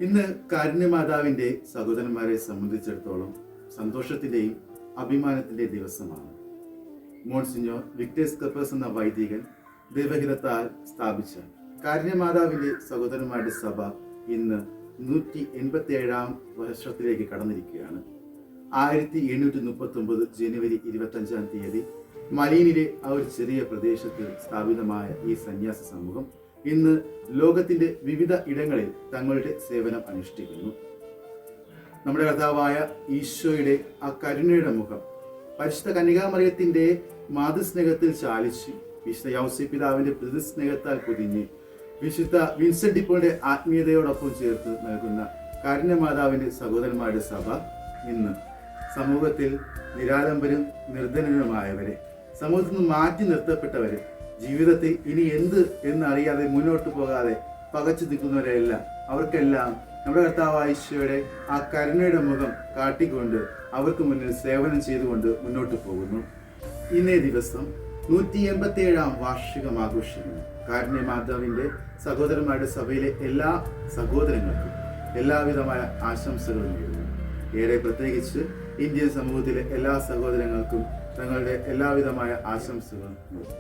ഇന്ന് കാരുണ്യമാതാവിന്റെ സഹോദരന്മാരെ സംബന്ധിച്ചിടത്തോളം സന്തോഷത്തിന്റെയും അഭിമാനത്തിന്റെ ദിവസമാണ്. മോൺസിഞ്ഞോർ വിക്ടേഴ്സ് കപ്പേഴ്സ് എന്ന വൈദികൻ ദൈവഹിതത്താൽ സ്ഥാപിച്ച കാരുണ്യമാതാവിന്റെ സഹോദരന്മാരുടെ സഭ ഇന്ന് 187 വർഷത്തിലേക്ക് കടന്നിരിക്കുകയാണ്. 1739 ജനുവരി 25 മലീനിലെ ആ ഒരു ചെറിയ പ്രദേശത്ത് സ്ഥാപിതമായ ഈ സന്യാസ സമൂഹം ഇന്ന് ലോകത്തിന്റെ വിവിധ ഇടങ്ങളിൽ തങ്ങളുടെ സേവനം അനുഷ്ഠിക്കുന്നു. നമ്മുടെ കർത്താവായ ഈശോയുടെ ആ കരുണയുടെ മുഖം പരിശുദ്ധ കന്യകാമറിയത്തിന്റെ മാതൃസ്നേഹത്തിൽ ചാലിച്ച് വിശുദ്ധ യൗസേപ്പ് പിതാവിന്റെ പ്രതിസ്നേഹത്താൽ പൊതിഞ്ഞ് വിശുദ്ധ വിൻസെന്റ് ഡിപ്പോയുടെ ആത്മീയതയോടൊപ്പം ചേർത്ത് നൽകുന്ന കാരുണ്യമാതാവിന്റെ സഹോദരന്മാരുടെ സഭ ഇന്ന് സമൂഹത്തിൽ നിരാലംബരും നിർധനരുമായവരെ, സമൂഹത്തിൽ നിന്ന് മാറ്റി നിർത്തപ്പെട്ടവരെ, ജീവിതത്തിൽ ഇനി എന്ത് എന്നറിയാതെ മുന്നോട്ട് പോകാതെ പകച്ചു നിൽക്കുന്നവരെല്ലാം അവർക്കെല്ലാം നമ്മുടെ കർത്താവായ ഈശോയുടെ ആ കരുണയുടെ മുഖം കാട്ടിക്കൊണ്ട് അവർക്ക് മുന്നിൽ സേവനം ചെയ്തുകൊണ്ട് മുന്നോട്ട് പോകുന്നു. ഇന്നേ ദിവസം 187 വാർഷികം ആഘോഷിക്കുന്നു. കാരുണ്യമാതാവിന്റെ സഹോദരന്മാരുടെ സഭയിലെ എല്ലാ സഹോദരങ്ങൾക്കും എല്ലാവിധമായ ആശംസകളും നേരുന്നു. ഏറെ പ്രത്യേകിച്ച് ഇന്ത്യൻ സമൂഹത്തിലെ എല്ലാ സഹോദരങ്ങൾക്കും തങ്ങളുടെ എല്ലാവിധമായ ആശംസകളും നേരുന്നു.